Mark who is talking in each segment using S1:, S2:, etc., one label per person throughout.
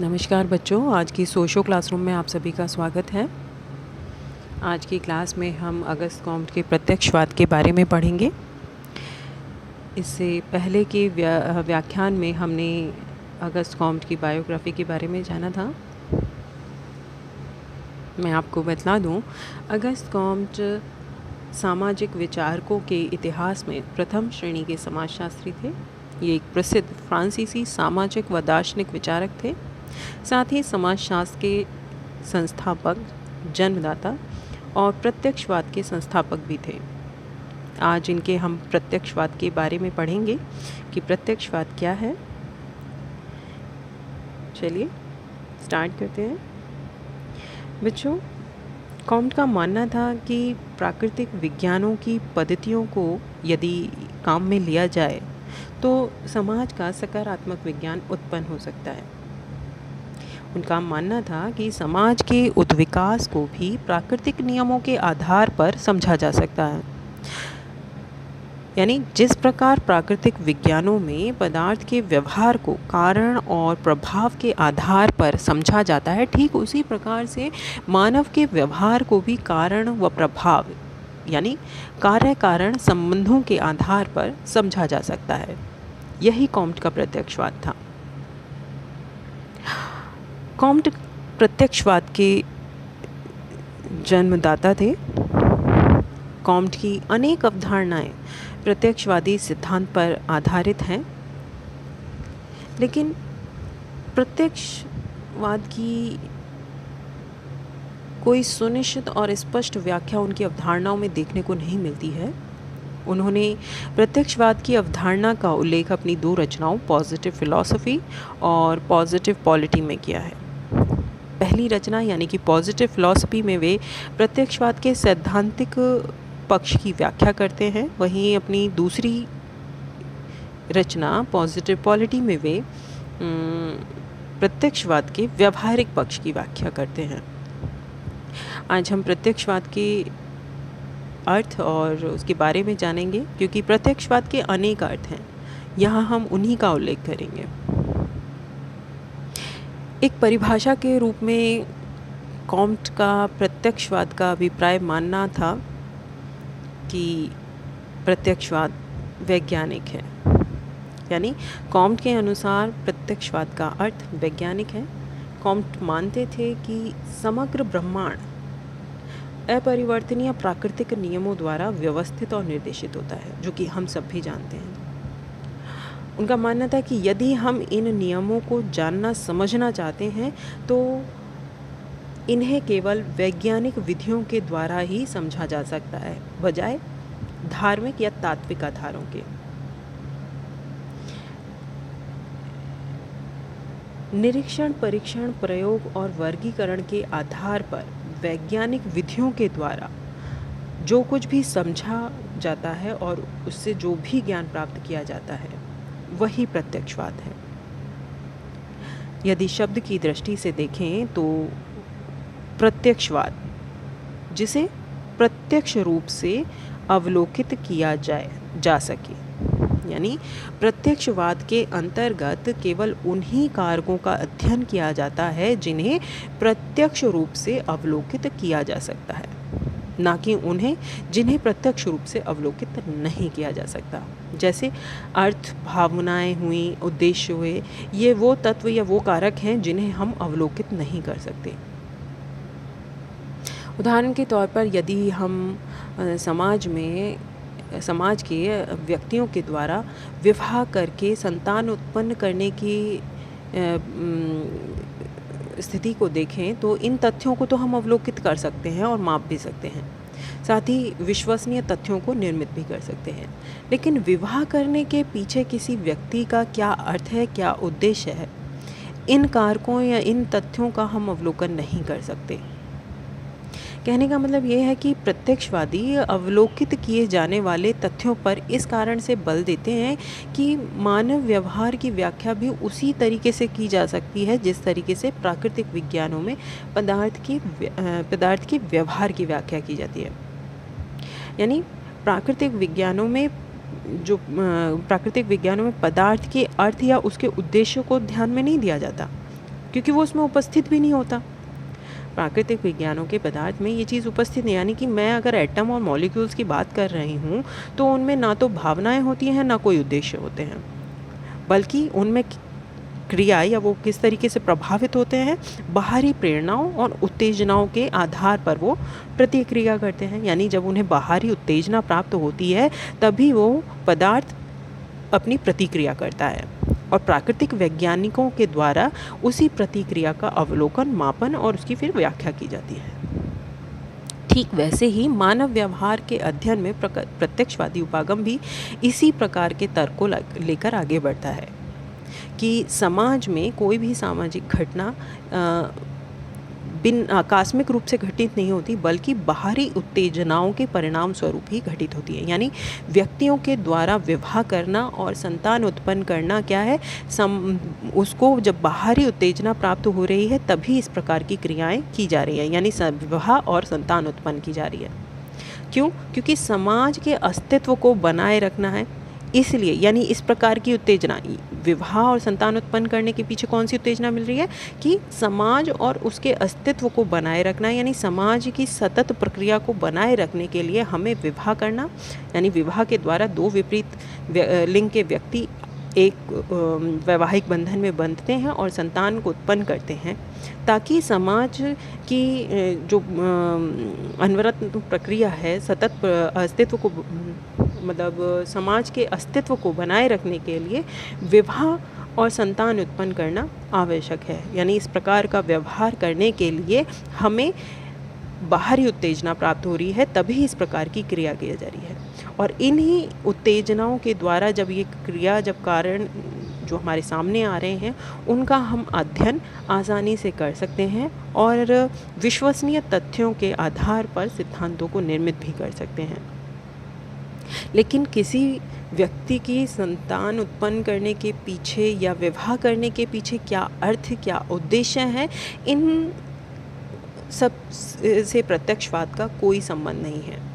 S1: नमस्कार बच्चों, आज की सोशो क्लासरूम में आप सभी का स्वागत है। आज की क्लास में हम अगस्त कॉम्ट के प्रत्यक्षवाद के बारे में पढ़ेंगे। इससे पहले के व्याख्यान में हमने अगस्त कॉम्ट की बायोग्राफी के बारे में जाना था। मैं आपको बतला दूं, अगस्त कॉम्ट सामाजिक विचारकों के इतिहास में प्रथम श्रेणी के समाजशास्त्री थे। ये एक प्रसिद्ध फ्रांसीसी सामाजिक व दार्शनिक विचारक थे। साथ ही समाजशास्त्र के संस्थापक, जन्मदाता और प्रत्यक्षवाद के संस्थापक भी थे। आज इनके हम प्रत्यक्षवाद के बारे में पढ़ेंगे कि प्रत्यक्षवाद क्या है। चलिए स्टार्ट करते हैं। बच्चों, कॉम्ट का मानना था कि प्राकृतिक विज्ञानों की पद्धतियों को यदि काम में लिया जाए तो समाज का सकारात्मक विज्ञान उत्पन्न हो सकता है। उनका मानना था कि समाज के उद्विकास को भी प्राकृतिक नियमों के आधार पर समझा जा सकता है। यानी जिस प्रकार प्राकृतिक विज्ञानों में पदार्थ के व्यवहार को कारण और प्रभाव के आधार पर समझा जाता है, ठीक उसी प्रकार से मानव के व्यवहार को भी कारण व प्रभाव यानी कार्य कारण संबंधों के आधार पर समझा जा सकता है। यही कॉम्ट का प्रत्यक्षवाद था। कॉम्ट प्रत्यक्षवाद के जन्मदाता थे। कॉम्ट की अनेक अवधारणाएं प्रत्यक्षवादी सिद्धांत पर आधारित हैं, लेकिन प्रत्यक्षवाद की कोई सुनिश्चित और स्पष्ट व्याख्या उनकी अवधारणाओं में देखने को नहीं मिलती है। उन्होंने प्रत्यक्षवाद की अवधारणा का उल्लेख अपनी दो रचनाओं पॉजिटिव फिलॉसफी और पॉजिटिव पॉलिटी में किया है। पहली रचना यानी कि पॉजिटिव फिलॉसफी में वे प्रत्यक्षवाद के सैद्धांतिक पक्ष की व्याख्या करते हैं, वहीं अपनी दूसरी रचना पॉजिटिव पॉलिटी में वे प्रत्यक्षवाद के व्यावहारिक पक्ष की व्याख्या करते हैं। आज हम प्रत्यक्षवाद के अर्थ और उसके बारे में जानेंगे, क्योंकि प्रत्यक्षवाद के अनेक अर्थ हैं। यहाँ हम उन्हीं का उल्लेख करेंगे। एक परिभाषा के रूप में कॉम्ट का प्रत्यक्षवाद का अभिप्राय मानना था कि प्रत्यक्षवाद वैज्ञानिक है। यानी कॉम्ट के अनुसार प्रत्यक्षवाद का अर्थ वैज्ञानिक है। कॉम्ट मानते थे कि समग्र ब्रह्मांड अपरिवर्तनीय प्राकृतिक नियमों द्वारा व्यवस्थित और निर्देशित होता है, जो कि हम सब भी जानते हैं। उनका मानना था कि यदि हम इन नियमों को जानना समझना चाहते हैं तो इन्हें केवल वैज्ञानिक विधियों के द्वारा ही समझा जा सकता है, बजाय धार्मिक या तात्विक आधारों के। निरीक्षण, परीक्षण, प्रयोग और वर्गीकरण के आधार पर वैज्ञानिक विधियों के द्वारा जो कुछ भी समझा जाता है और उससे जो भी ज्ञान प्राप्त किया जाता है, वही प्रत्यक्षवाद है। यदि शब्द की दृष्टि से देखें तो प्रत्यक्षवाद, जिसे प्रत्यक्ष रूप से अवलोकित किया जा सके, यानी प्रत्यक्षवाद के अंतर्गत केवल उन्हीं कारकों का अध्ययन किया जाता है जिन्हें प्रत्यक्ष रूप से अवलोकित किया जा सकता है, ना कि उन्हें जिन्हें प्रत्यक्ष रूप से अवलोकित नहीं किया जा सकता। जैसे अर्थ, भावनाएं हुई, उद्देश्य हुए, ये वो तत्व या वो कारक हैं जिन्हें हम अवलोकित नहीं कर सकते। उदाहरण के तौर पर यदि हम समाज के व्यक्तियों के द्वारा विवाह करके संतान उत्पन्न करने की स्थिति को देखें तो इन तथ्यों को तो हम अवलोकित कर सकते हैं और माप भी सकते हैं। साथ ही विश्वसनीय तथ्यों को निर्मित भी कर सकते हैं। लेकिन विवाह करने के पीछे किसी व्यक्ति का क्या अर्थ है, क्या उद्देश्य है, इन कारकों या इन तथ्यों का हम अवलोकन नहीं कर सकते। कहने का मतलब ये है कि प्रत्यक्षवादी अवलोकित किए जाने वाले तथ्यों पर इस कारण से बल देते हैं कि मानव व्यवहार की व्याख्या भी उसी तरीके से की जा सकती है जिस तरीके से प्राकृतिक विज्ञानों में पदार्थ के व्यवहार की व्याख्या की जाती है। यानी प्राकृतिक विज्ञानों में पदार्थ के अर्थ या उसके उद्देश्य को ध्यान में नहीं दिया जाता, क्योंकि वो उसमें उपस्थित भी नहीं होता। प्राकृतिक विज्ञानों के पदार्थ में ये चीज़ उपस्थित नहीं, यानी कि मैं अगर एटम और मॉलिक्यूल्स की बात कर रही हूँ तो उनमें ना तो भावनाएं होती हैं, ना कोई उद्देश्य होते हैं, बल्कि उनमें क्रिया या वो किस तरीके से प्रभावित होते हैं, बाहरी प्रेरणाओं और उत्तेजनाओं के आधार पर वो प्रतिक्रिया करते हैं। यानी जब उन्हें बाहरी उत्तेजना प्राप्त होती है तभी वो पदार्थ अपनी प्रतिक्रिया करता है, और प्राकृतिक वैज्ञानिकों के द्वारा उसी प्रतिक्रिया का अवलोकन, मापन और उसकी फिर व्याख्या की जाती है। ठीक वैसे ही मानव व्यवहार के अध्ययन में प्रत्यक्षवादी उपागम भी इसी प्रकार के तर्क को लेकर आगे बढ़ता है कि समाज में कोई भी सामाजिक घटना बिन आकस्मिक रूप से घटित नहीं होती, बल्कि बाहरी उत्तेजनाओं के परिणाम स्वरूप ही घटित होती है। यानी व्यक्तियों के द्वारा विवाह करना और संतान उत्पन्न करना क्या है, उसको जब बाहरी उत्तेजना प्राप्त हो रही है तभी इस प्रकार की क्रियाएं की जा रही है, यानी विवाह और संतान उत्पन्न की जा रही है। क्यों? क्योंकि समाज के अस्तित्व को बनाए रखना है, इसलिए। यानी इस प्रकार की उत्तेजना, विवाह और संतान उत्पन्न करने के पीछे कौन सी उत्तेजना मिल रही है कि समाज और उसके अस्तित्व को बनाए रखना, यानी समाज की सतत प्रक्रिया को बनाए रखने के लिए हमें विवाह करना, यानी विवाह के द्वारा दो विपरीत लिंग के व्यक्ति एक वैवाहिक बंधन में बंधते हैं और संतान को उत्पन्न करते हैं, ताकि समाज की जो अनवरत प्रक्रिया है, सतत अस्तित्व को, मतलब समाज के अस्तित्व को बनाए रखने के लिए विवाह और संतान उत्पन्न करना आवश्यक है। यानी इस प्रकार का व्यवहार करने के लिए हमें बाहरी उत्तेजना प्राप्त हो रही है, तभी इस प्रकार की क्रिया की जा रही है। और इन्हीं उत्तेजनाओं के द्वारा जब ये क्रिया, जब कारण जो हमारे सामने आ रहे हैं, उनका हम अध्ययन आसानी से कर सकते हैं और विश्वसनीय तथ्यों के आधार पर सिद्धांतों को निर्मित भी कर सकते हैं। लेकिन किसी व्यक्ति की संतान उत्पन्न करने के पीछे या विवाह करने के पीछे क्या अर्थ, क्या उद्देश्य है, इन सब से प्रत्यक्षवाद का कोई संबंध नहीं है।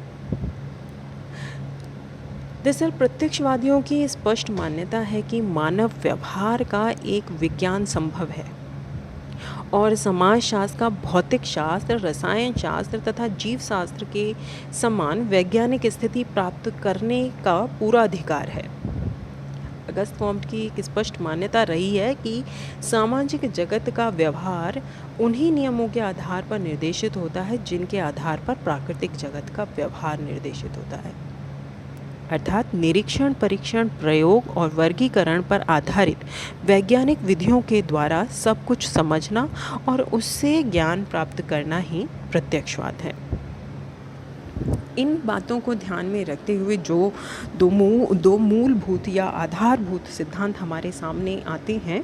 S1: दरअसल प्रत्यक्षवादियों की स्पष्ट मान्यता है कि मानव व्यवहार का एक विज्ञान संभव है और समाजशास्त्र का भौतिक शास्त्र, रसायन शास्त्र तथा जीव शास्त्र के समान वैज्ञानिक स्थिति प्राप्त करने का पूरा अधिकार है। अगस्त कॉम्ट की एक स्पष्ट मान्यता रही है कि सामाजिक जगत का व्यवहार उन्हीं नियमों के आधार पर निर्देशित होता है जिनके आधार पर प्राकृतिक जगत का व्यवहार निर्देशित होता है। अर्थात निरीक्षण, परीक्षण, प्रयोग और वर्गीकरण पर आधारित वैज्ञानिक विधियों के द्वारा सब कुछ समझना और उससे ज्ञान प्राप्त करना ही प्रत्यक्षवाद है। इन बातों को ध्यान में रखते हुए जो दो मूलभूत या आधारभूत सिद्धांत हमारे सामने आते हैं,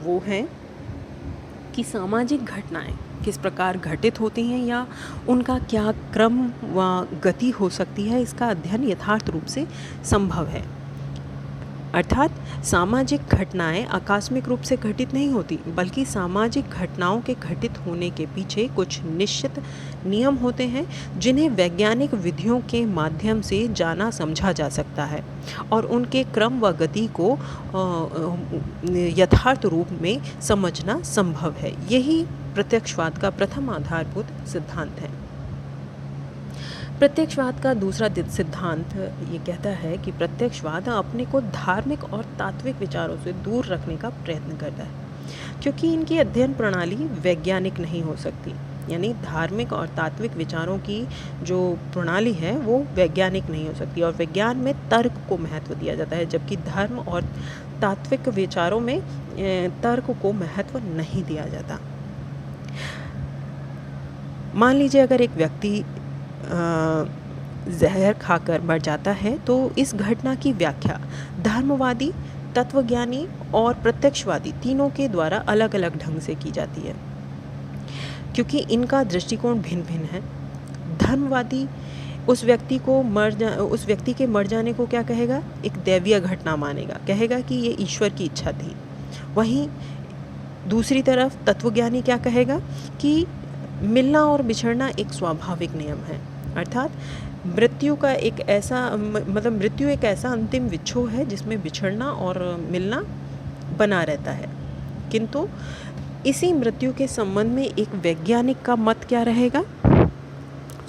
S1: वो हैं कि सामाजिक घटनाएं किस प्रकार घटित होती हैं या उनका क्या क्रम व गति हो सकती है, इसका अध्ययन यथार्थ रूप से संभव है। अर्थात सामाजिक घटनाएं आकस्मिक रूप से घटित नहीं होती, बल्कि सामाजिक घटनाओं के घटित होने के पीछे कुछ निश्चित नियम होते हैं जिन्हें वैज्ञानिक विधियों के माध्यम से जाना समझा जा सकता है और उनके क्रम व गति को यथार्थ रूप में समझना संभव है। यही प्रत्यक्षवाद का प्रथम आधारभूत सिद्धांत है। प्रत्यक्षवाद का दूसरा सिद्धांत ये कहता है कि प्रत्यक्षवाद अपने को धार्मिक और तात्विक विचारों से दूर रखने का प्रयत्न करता है, क्योंकि इनकी अध्ययन प्रणाली वैज्ञानिक नहीं हो सकती। यानी धार्मिक और तात्विक विचारों की जो प्रणाली है वो वैज्ञानिक नहीं हो सकती, और विज्ञान में तर्क को महत्व दिया जाता है, जबकि धर्म और तात्विक विचारों में तर्क को महत्व नहीं दिया जाता। मान लीजिए अगर एक व्यक्ति जहर खाकर मर जाता है तो इस घटना की व्याख्या धर्मवादी, तत्वज्ञानी और प्रत्यक्षवादी तीनों के द्वारा अलग अलग ढंग से की जाती है, क्योंकि इनका दृष्टिकोण भिन्न भिन्न है। धर्मवादी उस व्यक्ति के मर जाने को क्या कहेगा, एक दैवीय घटना मानेगा, कहेगा कि ये ईश्वर की इच्छा थी। वहीं दूसरी तरफ तत्वज्ञानी क्या कहेगा कि मिलना और बिछड़ना एक स्वाभाविक नियम है। अर्थात मृत्यु एक ऐसा अंतिम विच्छोह है जिसमें बिछड़ना और मिलना बना रहता है, किंतु इसी मृत्यु के संबंध में एक वैज्ञानिक का मत क्या रहेगा?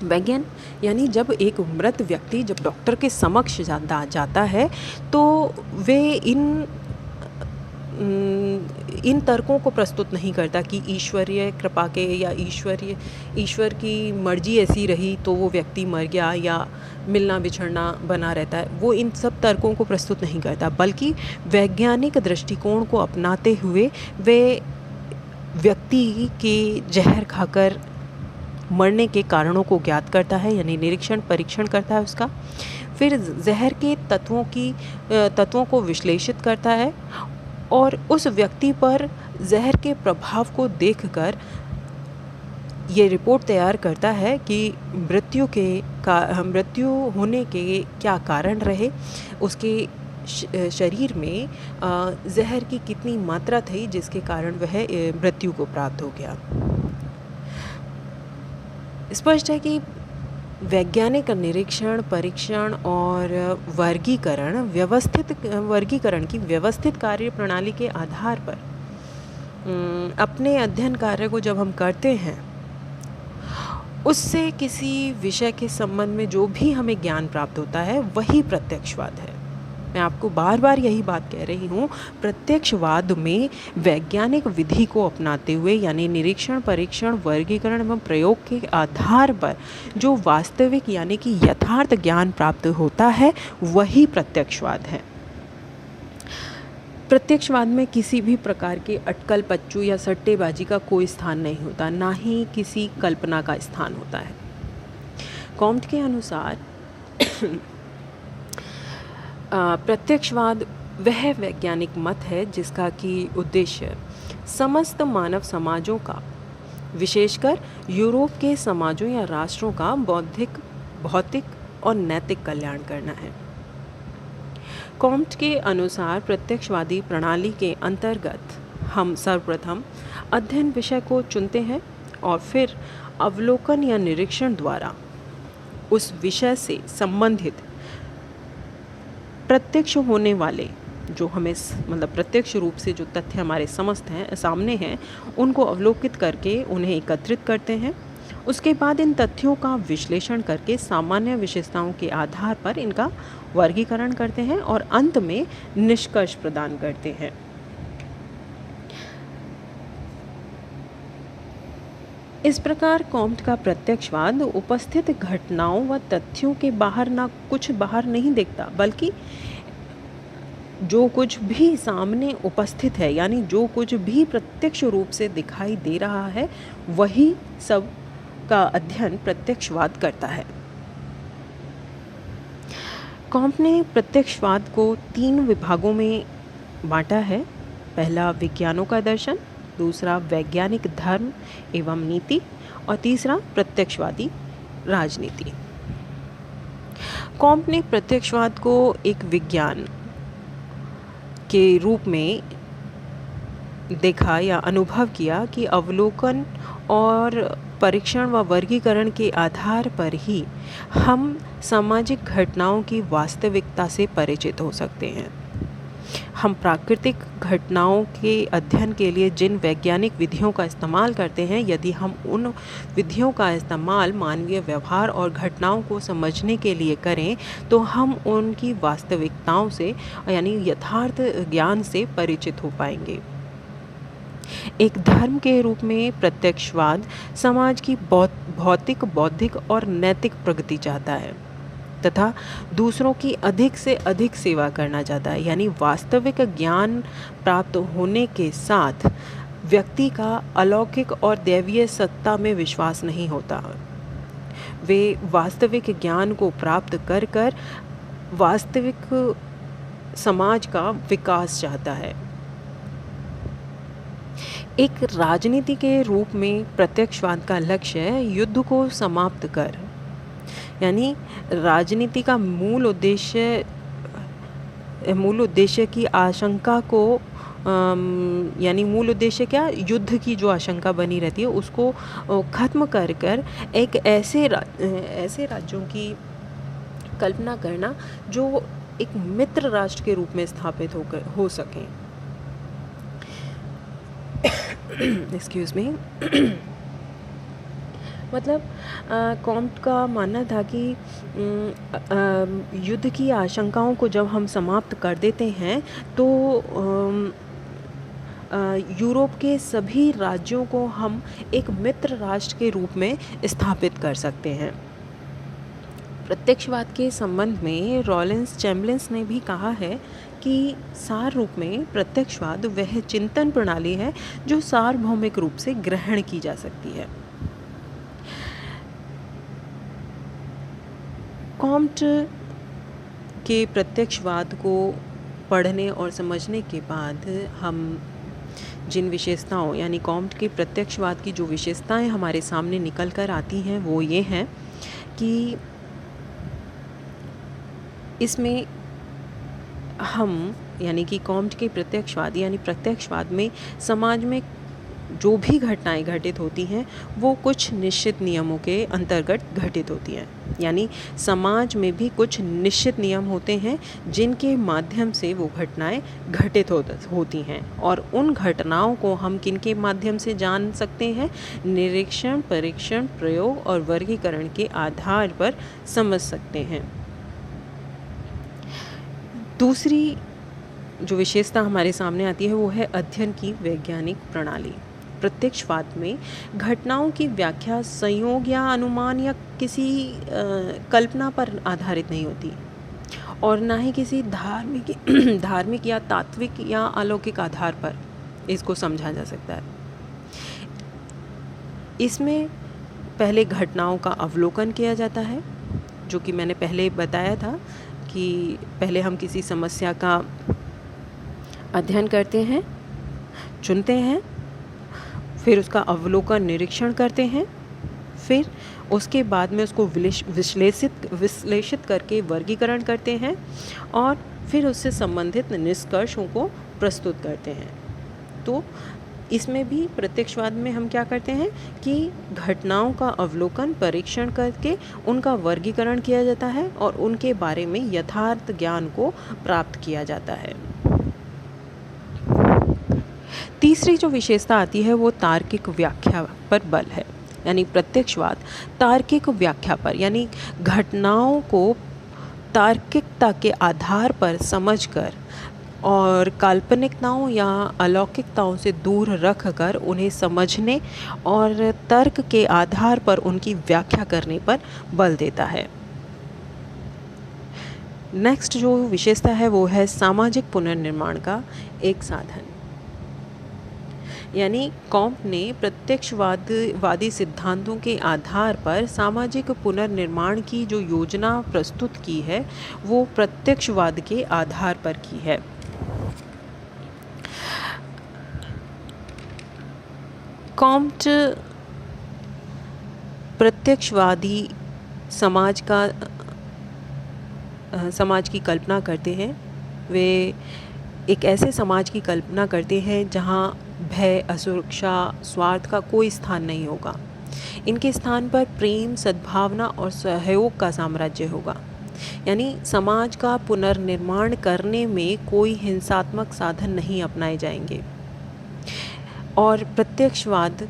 S1: वैज्ञान यानी जब एक मृत व्यक्ति जब डॉक्टर के समक्ष जाता है तो वे इन तर्कों को प्रस्तुत नहीं करता कि ईश्वरीय कृपा के या ईश्वर की मर्जी ऐसी रही तो वो व्यक्ति मर गया या मिलना बिछड़ना बना रहता है। वो इन सब तर्कों को प्रस्तुत नहीं करता, बल्कि वैज्ञानिक दृष्टिकोण को अपनाते हुए वे व्यक्ति के जहर खाकर मरने के कारणों को ज्ञात करता है, यानी निरीक्षण परीक्षण करता है उसका। फिर जहर के तत्वों को विश्लेषित करता है और उस व्यक्ति पर जहर के प्रभाव को देखकर ये रिपोर्ट तैयार करता है कि मृत्यु होने के क्या कारण रहे, उसके शरीर में जहर की कितनी मात्रा थी जिसके कारण वह मृत्यु को प्राप्त हो गया। स्पष्ट है कि वैज्ञानिक निरीक्षण परीक्षण और वर्गीकरण की व्यवस्थित कार्य प्रणाली के आधार पर अपने अध्ययन कार्य को जब हम करते हैं, उससे किसी विषय के संबंध में जो भी हमें ज्ञान प्राप्त होता है वही प्रत्यक्षवाद है। मैं आपको बार बार यही बात कह रही हूँ, प्रत्यक्षवाद में वैज्ञानिक विधि को अपनाते हुए यानी निरीक्षण परीक्षण वर्गीकरण एवं प्रयोग के आधार पर जो वास्तविक यानी कि यथार्थ ज्ञान प्राप्त होता है वही प्रत्यक्षवाद है। प्रत्यक्षवाद में किसी भी प्रकार के अटकल पच्चू या सट्टेबाजी का कोई स्थान नहीं होता, ना ही किसी कल्पना का स्थान होता है। कॉम्ट के अनुसार प्रत्यक्षवाद वह वैज्ञानिक मत है जिसका कि उद्देश्य समस्त मानव समाजों का, विशेषकर यूरोप के समाजों या राष्ट्रों का बौद्धिक, भौतिक और नैतिक कल्याण करना है। कॉम्ट के अनुसार प्रत्यक्षवादी प्रणाली के अंतर्गत हम सर्वप्रथम अध्ययन विषय को चुनते हैं और फिर अवलोकन या निरीक्षण द्वारा उस विषय से संबंधित प्रत्यक्ष होने वाले जो हमें प्रत्यक्ष रूप से जो तथ्य हमारे सामने हैं उनको अवलोकित करके उन्हें एकत्रित करते हैं। उसके बाद इन तथ्यों का विश्लेषण करके सामान्य विशेषताओं के आधार पर इनका वर्गीकरण करते हैं और अंत में निष्कर्ष प्रदान करते हैं। इस प्रकार कॉम्ट का प्रत्यक्षवाद उपस्थित घटनाओं व तथ्यों के बाहर नहीं देखता, बल्कि जो कुछ भी सामने उपस्थित है यानी जो कुछ भी प्रत्यक्ष रूप से दिखाई दे रहा है वही सब का अध्ययन प्रत्यक्षवाद करता है। कॉम्ट ने प्रत्यक्षवाद को 3 विभागों में बांटा है। पहला विज्ञानों का दर्शन, दूसरा वैज्ञानिक धर्म एवं नीति और तीसरा प्रत्यक्षवादी राजनीति। कॉम्ट ने प्रत्यक्षवाद को एक विज्ञान के रूप में देखा या अनुभव किया कि अवलोकन और परीक्षण व वर्गीकरण के आधार पर ही हम सामाजिक घटनाओं की वास्तविकता से परिचित हो सकते हैं। हम प्राकृतिक घटनाओं के अध्ययन के लिए जिन वैज्ञानिक विधियों का इस्तेमाल करते हैं, यदि हम उन विधियों का इस्तेमाल मानवीय व्यवहार और घटनाओं को समझने के लिए करें तो हम उनकी वास्तविकताओं से यानी यथार्थ ज्ञान से परिचित हो पाएंगे। एक धर्म के रूप में प्रत्यक्षवाद समाज की भौतिक, बौद्धिक और नैतिक प्रगति चाहता है तथा दूसरों की अधिक से अधिक सेवा करना चाहता है। यानी वास्तविक ज्ञान प्राप्त होने के साथ व्यक्ति का अलौकिक और दैवीय सत्ता में विश्वास नहीं होता। वे वास्तविक ज्ञान को प्राप्त कर वास्तविक समाज का विकास चाहता है। एक राजनीति के रूप में प्रत्यक्षवाद का लक्ष्य है युद्ध को समाप्त कर, यानी राजनीति का मूल उद्देश्य की आशंका को यानी मूल उद्देश्य क्या, युद्ध की जो आशंका बनी रहती है उसको खत्म कर एक ऐसे राज्यों की कल्पना करना जो एक मित्र राष्ट्र के रूप में स्थापित हो सकें। Excuse me. मतलब कॉम्ट का मानना था कि युद्ध की आशंकाओं को जब हम समाप्त कर देते हैं तो यूरोप के सभी राज्यों को हम एक मित्र राष्ट्र के रूप में स्थापित कर सकते हैं। प्रत्यक्षवाद के संबंध में रॉलेंस चैम्बलिंस ने भी कहा है कि सार रूप में प्रत्यक्षवाद वह चिंतन प्रणाली है जो सार्वभौमिक रूप से ग्रहण की जा सकती है। कॉम्ट के प्रत्यक्षवाद को पढ़ने और समझने के बाद हम जिन विशेषताओं यानी कॉम्ट के प्रत्यक्षवाद की जो विशेषताएं हमारे सामने निकल कर आती हैं वो ये हैं कि इसमें हम यानी कि कॉम्ट के प्रत्यक्षवाद यानी प्रत्यक्षवाद में समाज में जो भी घटनाएं घटित होती हैं वो कुछ निश्चित नियमों के अंतर्गत घटित होती हैं। यानी समाज में भी कुछ निश्चित नियम होते हैं जिनके माध्यम से वो घटनाएं घटित होती हैं और उन घटनाओं को हम किनके माध्यम से जान सकते हैं? निरीक्षण, परीक्षण, प्रयोग और वर्गीकरण के आधार पर समझ सकते हैं। दूसरी जो विशेषता हमारे सामने आती है वो है अध्ययन की वैज्ञानिक प्रणाली। प्रत्यक्षवाद में घटनाओं की व्याख्या संयोग या अनुमान या किसी कल्पना पर आधारित नहीं होती और ना ही किसी धार्मिक या तात्विक या अलौकिक आधार पर इसको समझा जा सकता है। इसमें पहले घटनाओं का अवलोकन किया जाता है, जो कि मैंने पहले बताया था कि पहले हम किसी समस्या का अध्ययन करते हैं, चुनते हैं, फिर उसका अवलोकन निरीक्षण करते हैं, फिर उसके बाद में उसको विश्लेषित करके वर्गीकरण करते हैं और फिर उससे संबंधित निष्कर्षों को प्रस्तुत करते हैं। तो इसमें भी प्रत्यक्षवाद में हम क्या करते हैं कि घटनाओं का अवलोकन, परीक्षण करके उनका वर्गीकरण किया जाता है और उनके बारे में यथार्थ ज्ञान को प्राप्त किया जाता है। तीसरी जो विशेषता आती है वो तार्किक व्याख्या पर बल है। यानी प्रत्यक्षवाद तार्किक व्याख्या पर यानी घटनाओं को तार्किकता के आधार पर समझकर और काल्पनिकताओं या अलौकिकताओं से दूर रखकर उन्हें समझने और तर्क के आधार पर उनकी व्याख्या करने पर बल देता है। नेक्स्ट जो विशेषता है वो है सामाजिक पुनर्निर्माण का एक साधन। यानी कॉम्ट ने प्रत्यक्षवादी सिद्धांतों के आधार पर सामाजिक पुनर्निर्माण की जो योजना प्रस्तुत की है वो प्रत्यक्षवाद के आधार पर की है। कॉम्ट प्रत्यक्षवादी समाज की कल्पना करते हैं। वे एक ऐसे समाज की कल्पना करते हैं जहां भय, असुरक्षा, स्वार्थ का कोई स्थान नहीं होगा। इनके स्थान पर प्रेम, सद्भावना और सहयोग का साम्राज्य होगा। यानी समाज का पुनर्निर्माण करने में कोई हिंसात्मक साधन नहीं अपनाए जाएंगे। और प्रत्यक्षवाद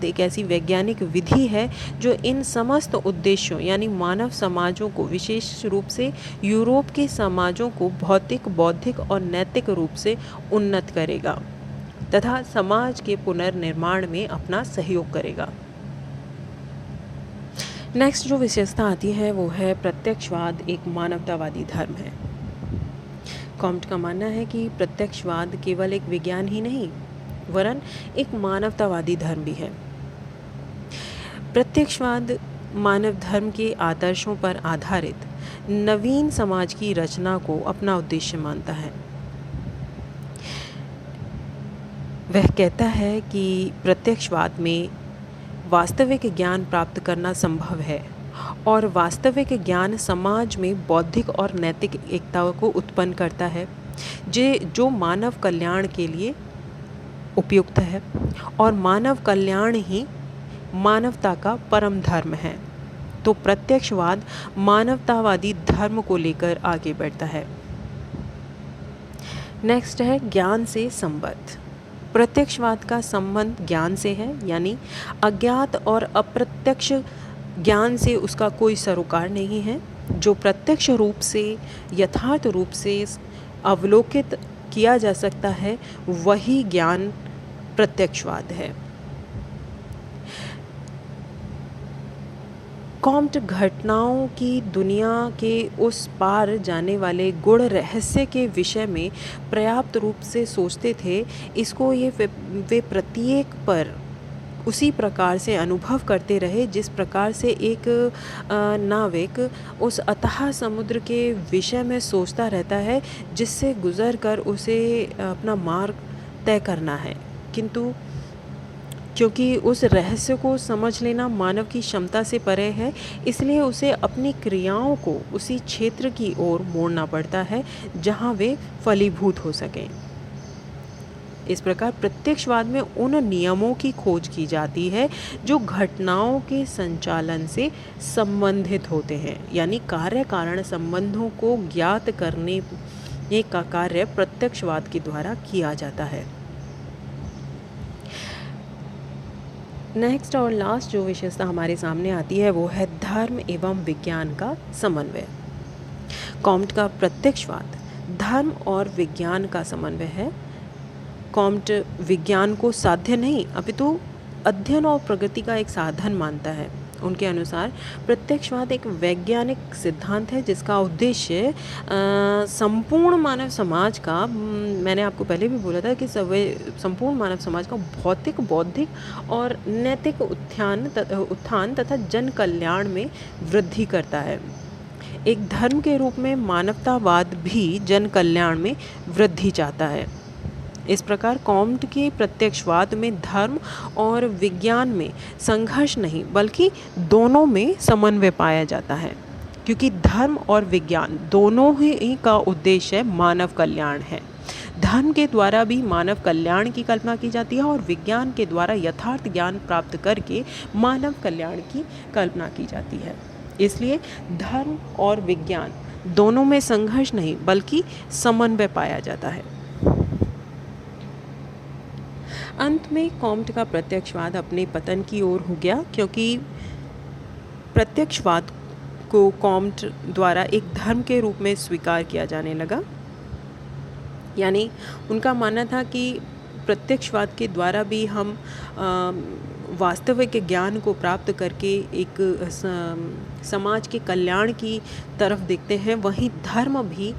S1: एक ऐसी वैज्ञानिक विधि है जो इन समस्त उद्देश्यों यानी मानव समाजों को, विशेष रूप से यूरोप के समाजों को भौतिक, बौद्धिक और नैतिक रूप से उन्नत करेगा तथा समाज के पुनर्निर्माण में अपना सहयोग करेगा। नेक्स्ट जो विशेषता आती है वो है प्रत्यक्षवाद एक मानवतावादी धर्म है। कॉम्ट का मानना है कि प्रत्यक्षवाद केवल एक विज्ञान ही नहीं वरन एक मानवतावादी धर्म भी है। प्रत्यक्षवाद मानव धर्म के आदर्शों पर आधारित नवीन समाज की रचना को अपना उद्देश्य मानता है। वह कहता है कि प्रत्यक्षवाद में वास्तविक ज्ञान प्राप्त करना संभव है और वास्तविक ज्ञान समाज में बौद्धिक और नैतिक एकता को उत्पन्न करता है जो मानव कल्याण के लिए उपयुक्त है और मानव कल्याण ही मानवता का परम धर्म है। तो प्रत्यक्षवाद मानवतावादी धर्म को लेकर आगे बढ़ता है। नेक्स्ट है ज्ञान से संबद्ध। प्रत्यक्षवाद का संबंध ज्ञान से है, यानी अज्ञात और अप्रत्यक्ष ज्ञान से उसका कोई सरोकार नहीं है। जो प्रत्यक्ष रूप से, यथार्थ रूप से अवलोकित किया जा सकता है, वही ज्ञान प्रत्यक्षवाद है। कॉम्ट घटनाओं की दुनिया के उस पार जाने वाले गुण रहस्य के विषय में पर्याप्त रूप से सोचते थे। इसको वे प्रत्येक पर उसी प्रकार से अनुभव करते रहे जिस प्रकार से एक नाविक उस अथाह समुद्र के विषय में सोचता रहता है, जिससे गुज़र कर उसे अपना मार्ग तय करना है। किंतु क्योंकि उस रहस्य को समझ लेना मानव की क्षमता से परे है, इसलिए उसे अपनी क्रियाओं को उसी क्षेत्र की ओर मोड़ना पड़ता है जहाँ वे फलीभूत हो सकें। इस प्रकार प्रत्यक्षवाद में उन नियमों की खोज की जाती है जो घटनाओं के संचालन से संबंधित होते हैं, यानी कार्य कारण संबंधों को ज्ञात करने का कार्य प्रत्यक्षवाद के द्वारा किया जाता है। नेक्स्ट और लास्ट जो विशेषता हमारे सामने आती है वो है धर्म एवं विज्ञान का समन्वय। कॉम्ट का प्रत्यक्षवाद धर्म और विज्ञान का समन्वय है। कॉम्ट विज्ञान को साध्य नहीं अपितु अध्ययन और प्रगति का एक साधन मानता है। उनके अनुसार प्रत्यक्षवाद एक वैज्ञानिक सिद्धांत है जिसका उद्देश्य संपूर्ण मानव समाज का, मैंने आपको पहले भी बोला था कि संपूर्ण मानव समाज का भौतिक, बौद्धिक और नैतिक उत्थान तथा जन कल्याण में वृद्धि करता है। एक धर्म के रूप में मानवतावाद भी जन कल्याण में वृद्धि चाहता है। इस प्रकार कॉम्ट के प्रत्यक्षवाद में धर्म और विज्ञान में संघर्ष नहीं बल्कि दोनों में समन्वय पाया जाता है, क्योंकि धर्म और विज्ञान दोनों ही का उद्देश्य मानव कल्याण है। धर्म के द्वारा भी मानव कल्याण की कल्पना की जाती है और विज्ञान के द्वारा यथार्थ ज्ञान प्राप्त करके मानव कल्याण की कल्पना की जाती है। इसलिए धर्म और विज्ञान दोनों में संघर्ष नहीं बल्कि समन्वय पाया जाता है। अंत में कॉम्ट का प्रत्यक्षवाद अपने पतन की ओर हो गया, क्योंकि प्रत्यक्षवाद को कॉम्ट द्वारा एक धर्म के रूप में स्वीकार किया जाने लगा। यानी उनका मानना था कि प्रत्यक्षवाद के द्वारा भी हम वास्तविक ज्ञान को प्राप्त करके एक समाज के कल्याण की तरफ देखते हैं, वहीं धर्म भी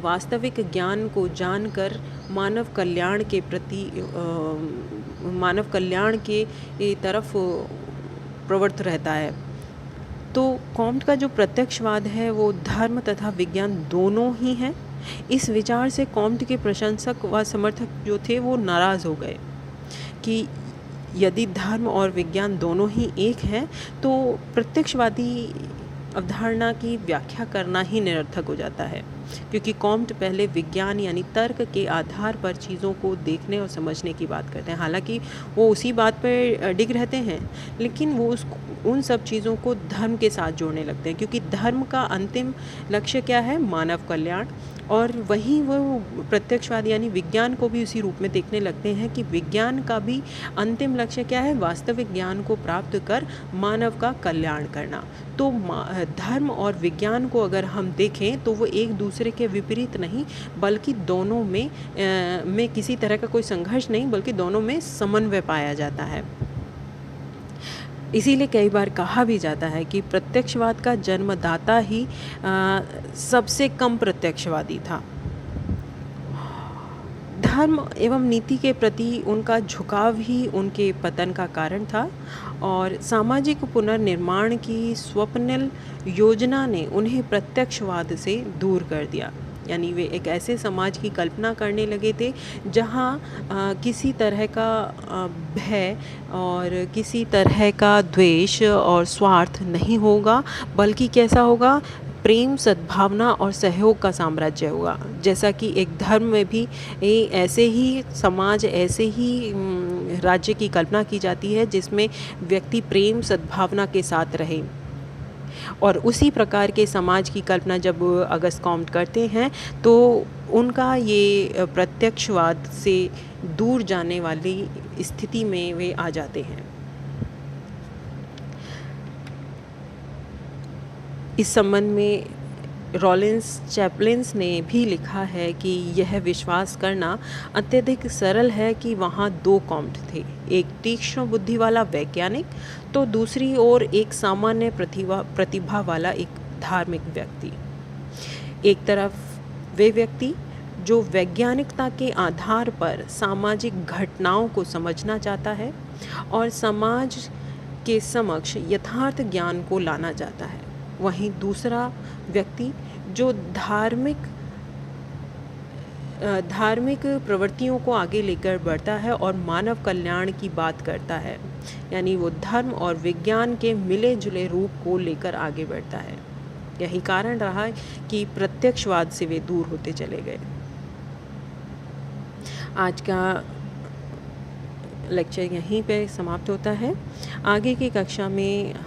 S1: वास्तविक ज्ञान को जानकर मानव कल्याण के प्रति मानव कल्याण के तरफ प्रवृत्त रहता है। तो कॉम्ट का जो प्रत्यक्षवाद है वो धर्म तथा विज्ञान दोनों ही हैं। इस विचार से कॉम्ट के प्रशंसक व समर्थक जो थे वो नाराज़ हो गए कि यदि धर्म और विज्ञान दोनों ही एक हैं तो प्रत्यक्षवादी अवधारणा की व्याख्या करना ही निरर्थक हो जाता है, क्योंकि कॉम्ट पहले विज्ञान यानी तर्क के आधार पर चीज़ों को देखने और समझने की बात करते हैं। हालांकि वो उसी बात पर डिग रहते हैं, लेकिन वो उन सब चीज़ों को धर्म के साथ जोड़ने लगते हैं, क्योंकि धर्म का अंतिम लक्ष्य क्या है? मानव कल्याण। और वहीं वो प्रत्यक्षवाद यानी विज्ञान को भी उसी रूप में देखने लगते हैं कि विज्ञान का भी अंतिम लक्ष्य क्या है? वास्तविक ज्ञान को प्राप्त कर मानव का कल्याण करना। तो धर्म और विज्ञान को अगर हम देखें तो वो एक दूसरे के विपरीत नहीं बल्कि दोनों में किसी तरह का कोई संघर्ष नहीं बल्कि दोनों में समन्वय पाया जाता है। इसीलिए कई बार कहा भी जाता है कि प्रत्यक्षवाद का जन्मदाता ही सबसे कम प्रत्यक्षवादी था। धर्म एवं नीति के प्रति उनका झुकाव ही उनके पतन का कारण था और सामाजिक पुनर्निर्माण की स्वप्निल योजना ने उन्हें प्रत्यक्षवाद से दूर कर दिया। यानी वे एक ऐसे समाज की कल्पना करने लगे थे जहाँ किसी तरह का भय और किसी तरह का द्वेष और स्वार्थ नहीं होगा, बल्कि कैसा होगा? प्रेम, सद्भावना और सहयोग का साम्राज्य होगा। जैसा कि एक धर्म में भी ऐसे ही समाज, ऐसे ही राज्य की कल्पना की जाती है जिसमें व्यक्ति प्रेम, सद्भावना के साथ रहे। और उसी प्रकार के समाज की कल्पना जब अगस्त कॉम्ट करते हैं तो उनका ये प्रत्यक्षवाद से दूर जाने वाली स्थिति में वे आ जाते हैं। इस संबंध में रॉलिंस चैपलिन्स ने भी लिखा है कि यह विश्वास करना अत्यधिक सरल है कि वहाँ दो कॉम्ट थे, एक तीक्ष्ण बुद्धि वाला वैज्ञानिक तो दूसरी ओर एक सामान्य प्रतिभा वाला एक धार्मिक व्यक्ति। एक तरफ वे व्यक्ति जो वैज्ञानिकता के आधार पर सामाजिक घटनाओं को समझना चाहता है और समाज के समक्ष यथार्थ ज्ञान को लाना चाहता है, वहीं दूसरा व्यक्ति जो धार्मिक प्रवृत्तियों को आगे लेकर बढ़ता है और मानव कल्याण की बात करता है, यानी वो धर्म और विज्ञान के मिले जुले रूप को लेकर आगे बढ़ता है। यही कारण रहा कि प्रत्यक्षवाद से वे दूर होते चले गए। आज का लेक्चर यहीं पे समाप्त होता है। आगे की कक्षा में